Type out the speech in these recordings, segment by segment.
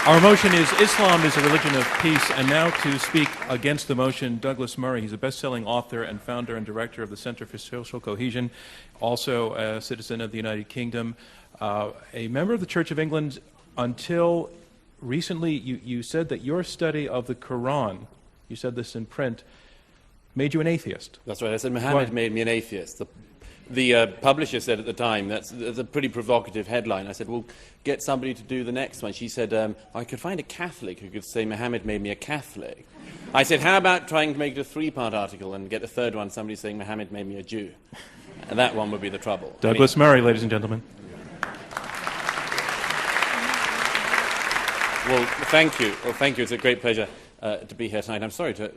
Our motion is Islam is a religion of peace, and now to speak against the motion, Douglas Murray. He's a best-selling author and founder and director of the Center for Social Cohesion, also a citizen of the United Kingdom, a member of the Church of England. Until recently, you said that your study of the Quran, you said this in print, made you an atheist. That's right. I said Muhammad made me an atheist. The publisher said at the time, that's a pretty provocative headline. I said, well, get somebody to do the next one. She said, I could find a Catholic who could say Muhammad made me a Catholic. I said, how about trying to make it a three-part article and get a third one, somebody saying Muhammad made me a Jew? And that one would be the trouble. Douglas Murray, ladies and gentlemen. Well, thank you. Well, thank you. It's a great pleasure to be here tonight. I'm sorry to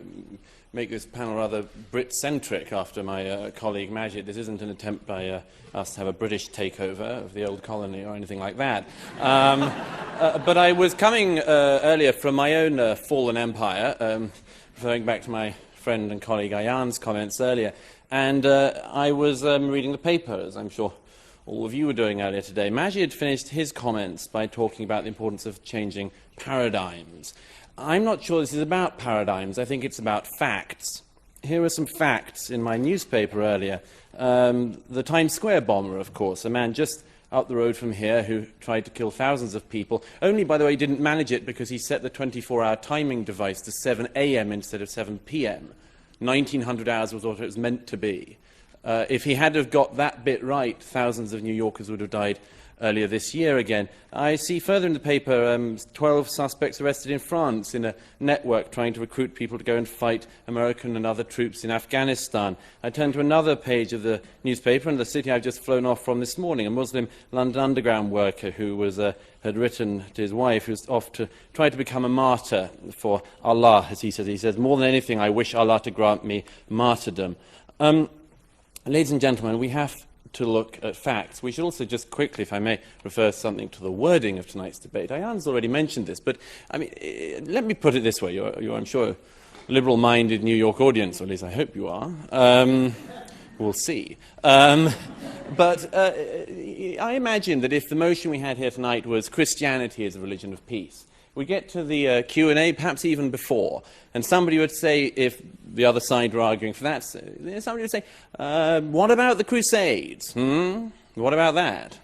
make this panel rather Brit-centric after my colleague Majid. This isn't an attempt by us to have a British takeover of the old colony or anything like that. But I was coming earlier from my own fallen empire, referring back to my friend and colleague Ayan's comments earlier, and I was reading the paper, as I'm sure all of you were doing earlier today. Majid finished his comments by talking about the importance of changing paradigms. I'm not sure this is about paradigms. I think it's about facts. Here are some facts in my newspaper earlier. The Times Square bomber, of course, a man just up the road from here who tried to kill thousands of people. Only, by the way, didn't manage it because he set the 24-hour timing device to 7 a.m. instead of 7 p.m. 1900 hours was what it was meant to be. If he had have got that bit right, thousands of New Yorkers would have died earlier this year again. I see further in the paper 12 suspects arrested in France in a network trying to recruit people to go and fight American and other troops in Afghanistan. I turn to another page of the newspaper and the city I've just flown off from this morning, a Muslim London Underground worker who was, had written to his wife, who's off to try to become a martyr for Allah, as he says. He says, more than anything, I wish Allah to grant me martyrdom. Ladies and gentlemen, we have to look at facts. We should also just quickly, if I may, refer something to the wording of tonight's debate. Ayan's already mentioned this, but I mean, let me put it this way. You're I'm sure, a liberal-minded New York audience, or at least I hope you are. We'll see. But I imagine that if the motion we had here tonight was Christianity is a religion of peace, we get to the Q&A, perhaps even before, and somebody would say, if the other side were arguing for that, somebody would say, what about the Crusades? What about that?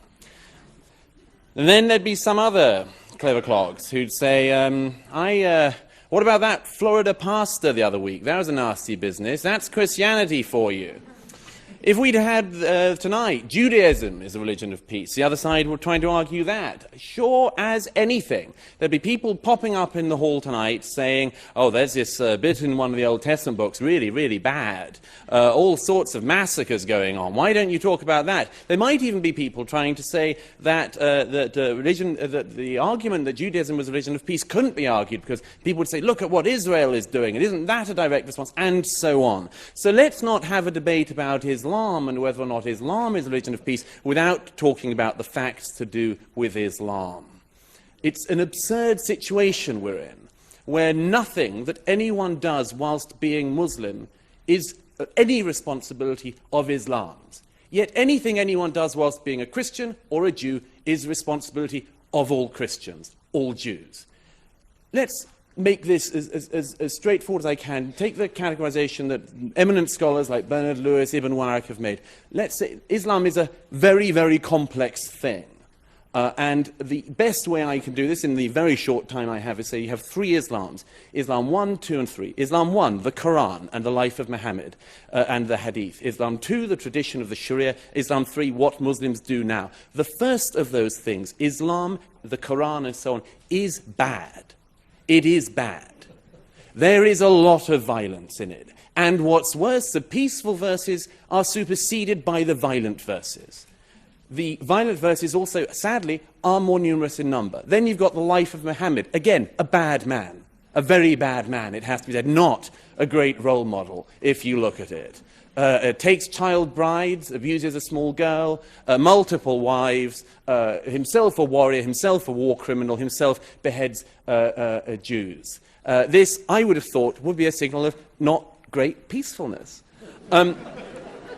And then there'd be some other clever clogs who'd say, what about that Florida pastor the other week? That was a nasty business. That's Christianity for you. If we'd had tonight, Judaism is a religion of peace, the other side were trying to argue that. Sure as anything. There'd be people popping up in the hall tonight saying, oh, there's this bit in one of the Old Testament books, really, really bad. All sorts of massacres going on. Why don't you talk about that? There might even be people trying to say that, the argument that Judaism was a religion of peace couldn't be argued because people would say, look at what Israel is doing. And isn't that a direct response? And so on. So let's not have a debate about Islam and whether or not Islam is a religion of peace without talking about the facts to do with Islam. It's an absurd situation we're in, where nothing that anyone does whilst being Muslim is any responsibility of Islam's. Yet anything anyone does whilst being a Christian or a Jew is responsibility of all Christians, all Jews. Let's make this as straightforward as I can. Take the categorization that eminent scholars like Bernard Lewis, Ibn Waraq have made. Let's say Islam is a very, very complex thing. And the best way I can do this in the very short time I have is say you have three Islams. Islam 1, 2, and 3. Islam 1, the Quran and the life of Muhammad and the Hadith. Islam 2, the tradition of the Sharia. Islam 3, what Muslims do now. The first of those things, Islam, the Quran, and so on, is bad. It is bad. There is a lot of violence in it. And what's worse, the peaceful verses are superseded by the violent verses. The violent verses also, sadly, are more numerous in number. Then you've got the life of Muhammad. Again, a bad man. A very bad man, it has to be said. Not a great role model, if you look at it. Takes child brides, abuses a small girl, multiple wives, himself a warrior, himself a war criminal, himself beheads Jews. This, I would have thought, would be a signal of not great peacefulness.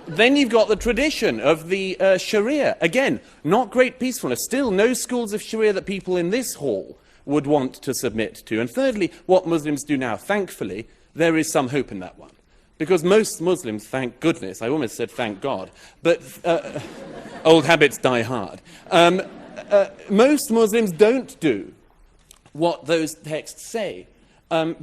Then you've got the tradition of the Sharia. Again, not great peacefulness. Still, no schools of Sharia that people in this hall would want to submit to. And thirdly, what Muslims do now. Thankfully, there is some hope in that one. Because most Muslims, thank goodness, I almost said thank God, but old habits die hard. Most Muslims don't do what those texts say.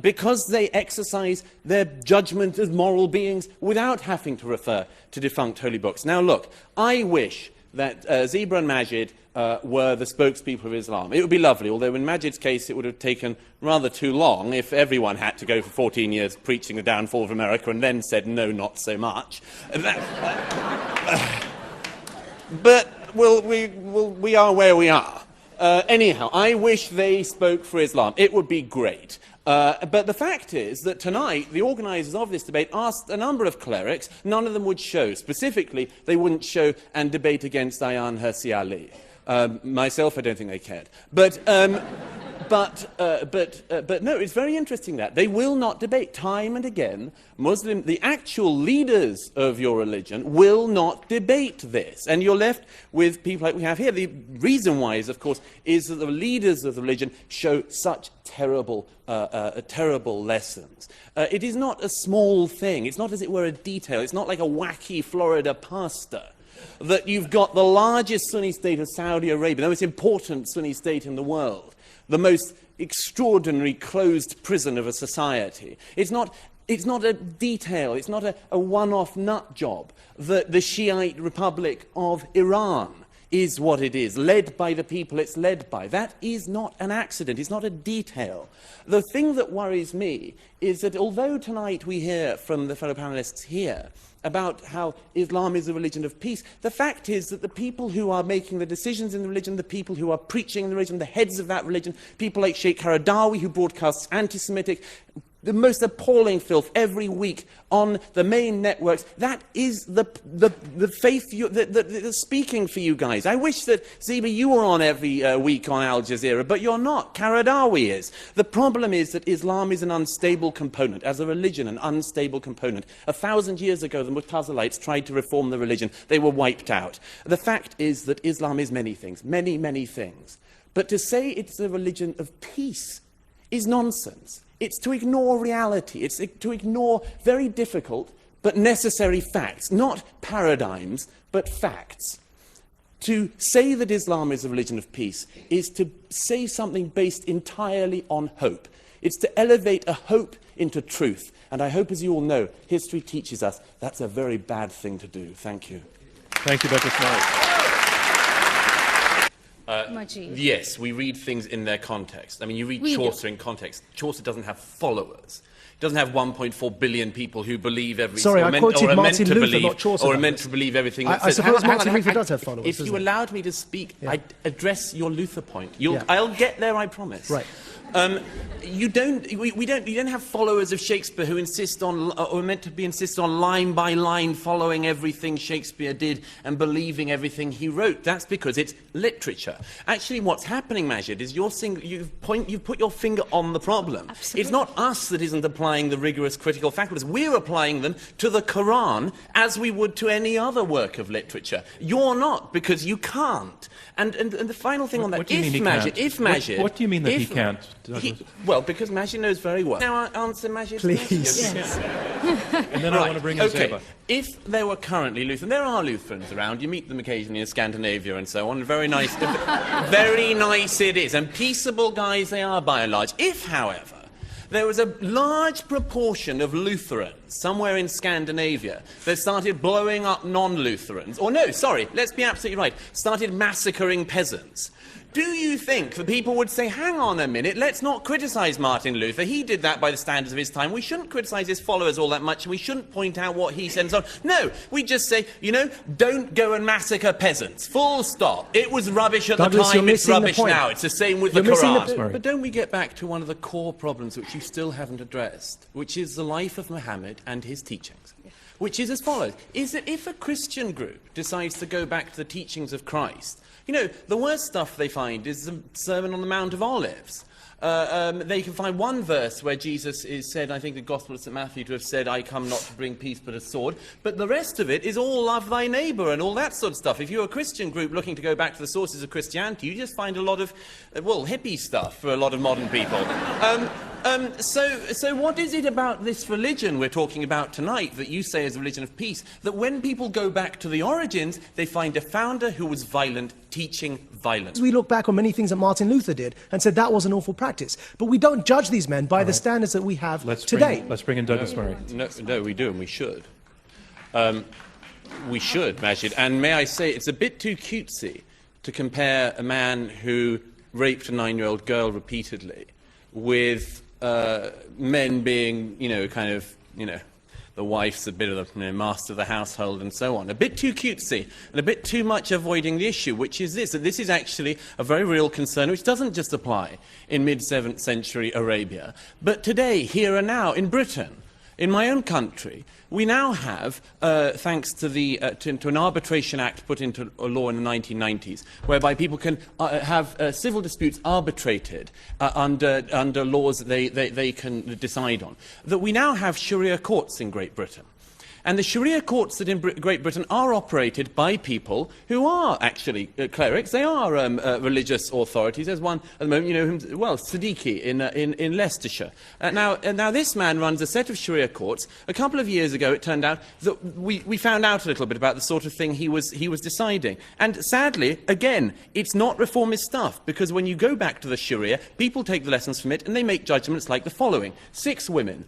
Because they exercise their judgment as moral beings without having to refer to defunct holy books. Now look, I wish that Zebra and Majid were the spokespeople of Islam. It would be lovely, although in Majid's case it would have taken rather too long if everyone had to go for 14 years preaching the downfall of America and then said, no, not so much. But we are where we are. Anyhow, I wish they spoke for Islam. It would be great. But the fact is that tonight, the organisers of this debate asked a number of clerics. None of them would show. Specifically, they wouldn't show and debate against Ayaan Hirsi Ali. Myself, I don't think they cared. But no, it's very interesting that they will not debate. Time and again, the actual leaders of your religion will not debate this. And you're left with people like we have here. The reason why is, of course, is that the leaders of the religion show such terrible lessons. It is not a small thing. It's not, as it were, a detail. It's not like a wacky Florida pastor. That you've got the largest Sunni state of Saudi Arabia, the most important Sunni state in the world, the most extraordinary closed prison of a society. It's not a detail, it's not a one-off nut job that the Shiite Republic of Iran is what it is, led by the people it's led by. That is not an accident, it's not a detail. The thing that worries me is that although tonight we hear from the fellow panellists here about how Islam is a religion of peace, the fact is that the people who are making the decisions in the religion, the people who are preaching the religion, the heads of that religion, people like Sheikh Qaradawi, who broadcasts anti-Semitic, the most appalling filth every week on the main networks, that is the faith that's speaking for you guys. I wish that, Zeba, you were on every week on Al Jazeera, but you're not. Qaradawi is. The problem is that Islam is an unstable component, as a religion, an unstable component. 1,000 years ago, the Mu'tazilites tried to reform the religion. They were wiped out. The fact is that Islam is many things, many, many things. But to say it's a religion of peace is nonsense. It's to ignore reality. It's to ignore very difficult but necessary facts. Not paradigms, but facts. To say that Islam is a religion of peace is to say something based entirely on hope. It's to elevate a hope into truth. And I hope, as you all know, history teaches us that's a very bad thing to do. Thank you. Thank you, Dr. Smart. Yes, we read things in their context. I mean, you read Chaucer in context. Chaucer doesn't have followers. He doesn't have 1.4 billion people who believe everything. Sorry, I quoted Martin Luther, not Chaucer. Or are meant to believe everything. I suppose Martin Luther does have followers. If you allowed me to speak, I'd address your Luther point. Yeah. I'll get there, I promise. Right. You don't have followers of Shakespeare who insist on, or are meant to insist on line by line following everything Shakespeare did and believing everything he wrote. That's because it's literature. Actually, what's happening, Majid, is you've put your finger on the problem. Absolutely. It's not us that isn't applying the rigorous critical faculties. We're applying them to the Quran as we would to any other work of literature. You're not, because you can't. And the final thing on that, what do you mean he can't? What do you mean that he can't? Well, because Majid knows very well. Now answer Majid's Please. question. Yes. And then I want to bring in Zeba. If there were currently Lutheran, there are Lutherans around. You meet them occasionally in Scandinavia and so on. Very nice, very nice it is. And peaceable guys they are by and large. If, however, there was a large proportion of Lutherans somewhere in Scandinavia that started blowing up non-Lutherans, or no, sorry, let's be absolutely right, started massacring peasants. Do you think the people would say, hang on a minute, let's not criticise Martin Luther, he did that by the standards of his time, we shouldn't criticise his followers all that much, and we shouldn't point out what he said and so on. No, we just say, you know, don't go and massacre peasants. Full stop. It was rubbish at Douglas, the time, it's the rubbish point. now. It's the same with You're the missing the Quran. point. But don't we get back to one of the core problems which you still haven't addressed, which is the life of Muhammad and his teachings? Which is as follows, is that if a Christian group decides to go back to the teachings of Christ, You know, the worst stuff they find is the Sermon on the Mount of Olives. They can find one verse where Jesus is said, I think the Gospel of St. Matthew, to have said, I come not to bring peace but a sword. But the rest of it is all love thy neighbour and all that sort of stuff. If you're a Christian group looking to go back to the sources of Christianity, you just find a lot of, well, hippie stuff for a lot of modern people. So what is it about this religion we're talking about tonight that you say is a religion of peace, that when people go back to the origins, they find a founder who was violent, teaching violence? We look back on many things that Martin Luther did and said that was an awful practice. But we don't judge these men by the standards that we have today. Let's bring in Douglas Murray. No, we do, and we should. We should, Majid. And may I say, it's a bit too cutesy to compare a man who raped a 9-year-old girl repeatedly with men being, the wife's a bit of the master of the household and so on. A bit too cutesy and a bit too much avoiding the issue, which is this, that this is actually a very real concern which doesn't just apply in mid-7th century Arabia, but today, here and now, in Britain. In my own country, we now have, thanks to to an arbitration act put into law in the 1990s, whereby people can have civil disputes arbitrated under laws that they can decide on, that we now have Sharia courts in Great Britain. And the Sharia courts that in Great Britain are operated by people who are actually clerics. They are religious authorities. There's one at the moment, Siddiqui in Leicestershire. Now this man runs a set of Sharia courts. A couple of years ago, it turned out that we found out a little bit about the sort of thing he was deciding. And sadly, again, it's not reformist stuff, because when you go back to the Sharia, people take the lessons from it and they make judgments like the following. 6 women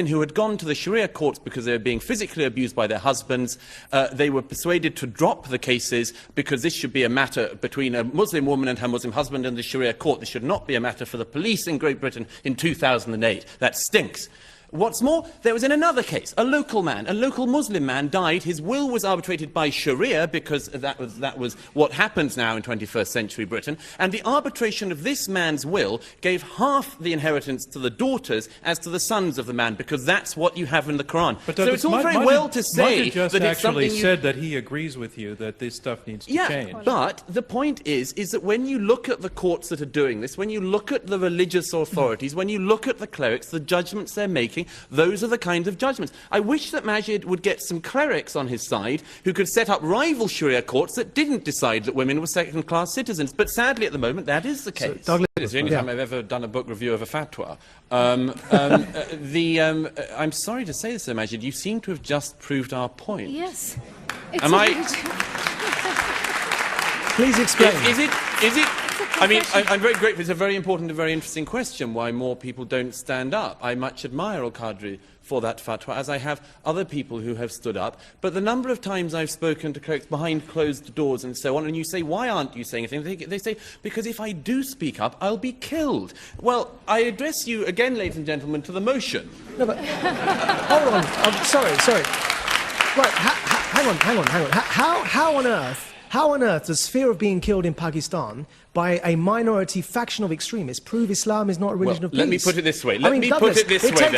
who had gone to the Sharia courts because they were being physically abused by their husbands. They were persuaded to drop the cases because this should be a matter between a Muslim woman and her Muslim husband and the Sharia court. This should not be a matter for the police in Great Britain in 2008. That stinks. What's more, there was in another case, a local Muslim man died. His will was arbitrated by Sharia because that was what happens now in 21st century Britain. And the arbitration of this man's will gave half the inheritance to the daughters as to the sons of the man, because that's what you have in the Quran. But so it's all very well to say just that it's actually something said that he agrees with you that this stuff needs to change. But the point is that when you look at the courts that are doing this, when you look at the religious authorities, when you look at the clerics, the judgments they're making, those are the kinds of judgments. I wish that Majid would get some clerics on his side who could set up rival Sharia courts that didn't decide that women were second-class citizens. But sadly, at the moment, that is the case. So, Douglas, it's the only time I've ever done a book review of a fatwa. I'm sorry to say this, Sir Majid, you seem to have just proved our point. Yes. Please explain. Is it? I mean, I'm very grateful. It's a very important and very interesting question, why more people don't stand up. I much admire Al-Qadri for that fatwa, as I have other people who have stood up. But the number of times I've spoken to clerics behind closed doors and so on, and you say, why aren't you saying anything? They say, because if I do speak up, I'll be killed. Well, I address you again, ladies and gentlemen, to the motion. No, but hold on. I'm sorry. Right, hang on. How on earth does fear of being killed in Pakistan by a minority faction of extremists prove Islam is not a religion of peace? Let me put it this way. Douglas, then.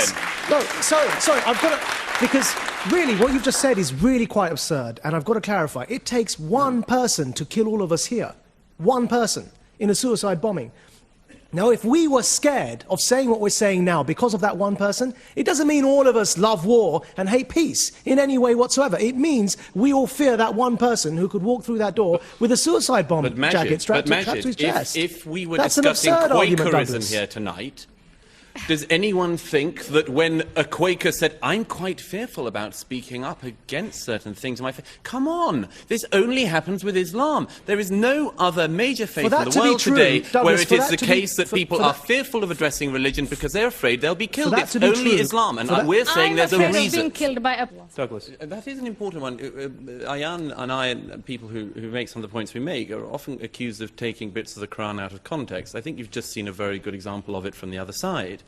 No, sorry, I've got to... Because really, what you've just said is really quite absurd, and I've got to clarify. It takes one person to kill all of us here. One person in a suicide bombing. Now, if we were scared of saying what we're saying now because of that one person, it doesn't mean all of us love war and hate peace in any way whatsoever. It means we all fear that one person who could walk through that door with a suicide bomb jacket strapped to his chest. If we were That's discussing argument, Quakerism here tonight, does anyone think that when a Quaker said, I'm quite fearful about speaking up against certain things in my faith, come on, this only happens with Islam. There is no other major faith in the world today where it is the case that people are fearful of addressing religion because they're afraid they'll be killed. It's only Islam, and we're saying there's a reason. I'm afraid of being killed by a... Douglas. That is an important one. Ayan and I, and people who make some of the points we make, are often accused of taking bits of the Quran out of context. I think you've just seen a very good example of it from the other side.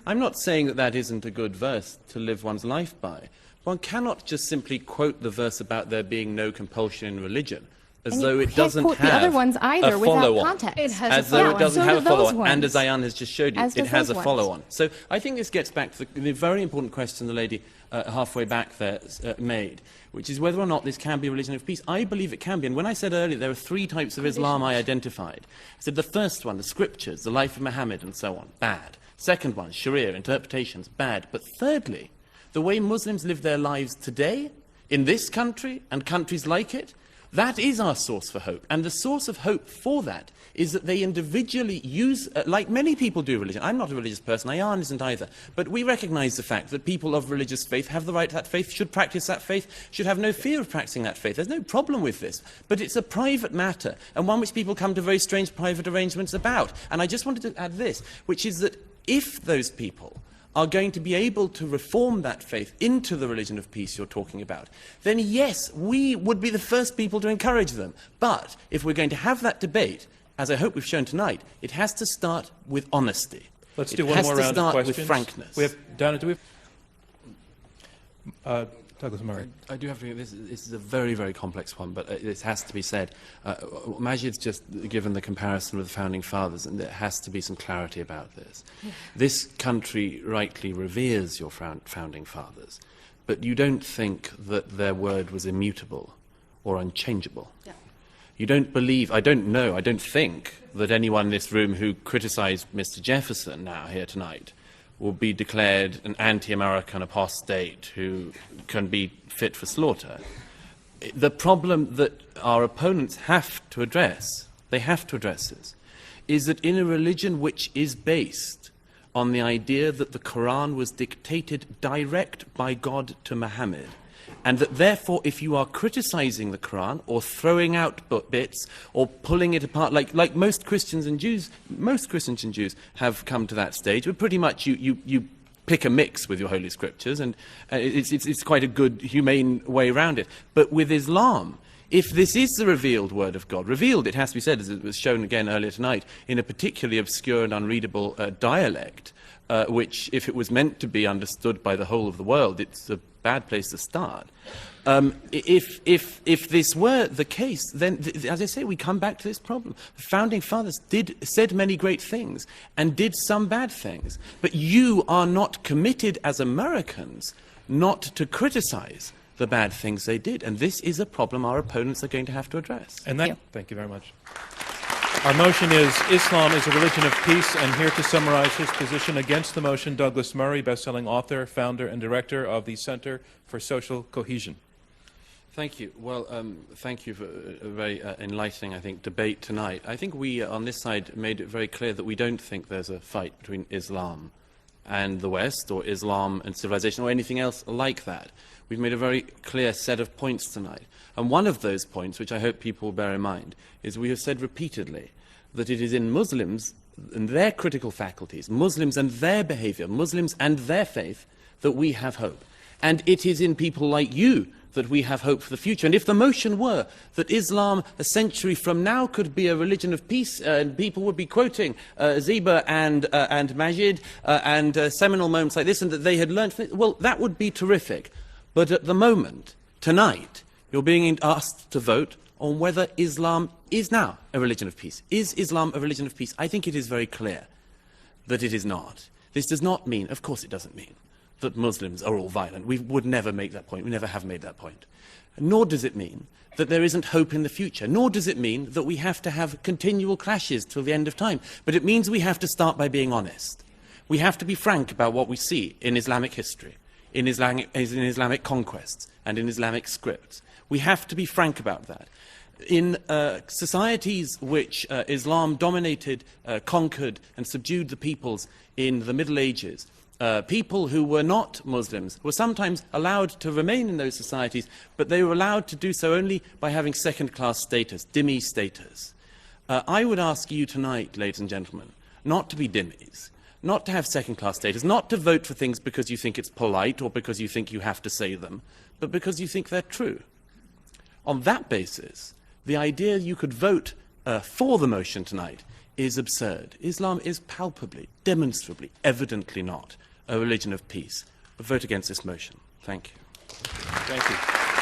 I'm not saying that that isn't a good verse to live one's life by. One cannot just simply quote the verse about there being no compulsion in religion as And though you it can't doesn't quote have the other ones either a without follow-on. context. It has As a though follow-on. it doesn't So have do a those follow-on. And ones. as Ayan has just showed you, As it does has a those ones. follow-on. So I think this gets back to the very important question the lady halfway back there made, which is whether or not this can be a religion of peace. I believe it can be. And when I said earlier there are three types of Islam I identified, I said the first one, the scriptures, the life of Muhammad and so on, bad. Second one, Sharia, interpretations, bad. But thirdly, the way Muslims live their lives today, in this country and countries like it, that is our source for hope. And the source of hope for that is that they individually use, like many people do religion. I'm not a religious person, Ayan isn't either. But we recognise the fact that people of religious faith have the right to that faith, should practice that faith, should have no fear of practicing that faith. There's no problem with this. But it's a private matter, and one which people come to very strange private arrangements about. And I just wanted to add this, which is that if those people are going to be able to reform that faith into the religion of peace you're talking about, then yes, we would be the first people to encourage them. But if we're going to have that debate, as I hope we've shown tonight, it has to start with honesty. Let's do one more round of questions. It has to start with frankness. We have, Donna, do we have... Douglas Murray. I do have to. This is a very, very complex one, but this has to be said. Majid's just given the comparison with the Founding Fathers, and there has to be some clarity about this. Yeah. This country rightly reveres your Founding Fathers, but you don't think that their word was immutable or unchangeable. Yeah. You don't believe, I don't think that anyone in this room who criticised Mr. Jefferson now here tonight will be declared an anti-American apostate who can be fit for slaughter. The problem that our opponents have to address, this, is that in a religion which is based on the idea that the Quran was dictated direct by God to Muhammad, and that therefore if you are criticizing the Quran or throwing out bits or pulling it apart, like most Christians and Jews have come to that stage, but pretty much you pick a mix with your holy scriptures, and it's quite a good, humane way around it. But with Islam, if this is the revealed word of God, revealed, it has to be said, as it was shown again earlier tonight, in a particularly obscure and unreadable dialect, which, if it was meant to be understood by the whole of the world, it's a bad place to start. If this were the case, then, as I say, we come back to this problem. The Founding Fathers said many great things and did some bad things, but you are not committed as Americans not to criticize the bad things they did, and this is a problem our opponents are going to have to address. And that, thank you very much. Our motion is Islam is a religion of peace, and here to summarize his position against the motion, Douglas Murray, best-selling author, founder, and director of the Center for Social Cohesion. Thank you. Well, thank you for a very enlightening, I think, debate tonight. I think we, on this side, made it very clear that we don't think there's a fight between Islam and the West, or Islam and civilization, or anything else like that. We've made a very clear set of points tonight. And one of those points, which I hope people will bear in mind, is we have said repeatedly that it is in Muslims and their critical faculties, Muslims and their behavior, Muslims and their faith, that we have hope. And it is in people like you that we have hope for the future. And if the motion were that Islam a century from now could be a religion of peace, and people would be quoting Ziba and Majid and seminal moments like this, and that they had learned, well, that would be terrific. But at the moment, tonight, you're being asked to vote on whether Islam is now a religion of peace. Is Islam a religion of peace? I think it is very clear that it is not. This does not mean, of course it doesn't mean, that Muslims are all violent. We would never make that point. We never have made that point. Nor does it mean that there isn't hope in the future. Nor does it mean that we have to have continual clashes till the end of time. But it means we have to start by being honest. We have to be frank about what we see in Islamic history, in Islamic conquests, and in Islamic scripts. We have to be frank about that. In societies which Islam dominated, conquered, and subdued the peoples in the Middle Ages, people who were not Muslims were sometimes allowed to remain in those societies, but they were allowed to do so only by having second-class status, dhimmi status. I would ask you tonight, ladies and gentlemen, not to be dhimmis, not to have second-class status, not to vote for things because you think it's polite or because you think you have to say them, but because you think they're true. On that basis, the idea you could vote for the motion tonight is absurd. Islam is palpably, demonstrably, evidently not a religion of peace. Vote against this motion. Thank you. Thank you.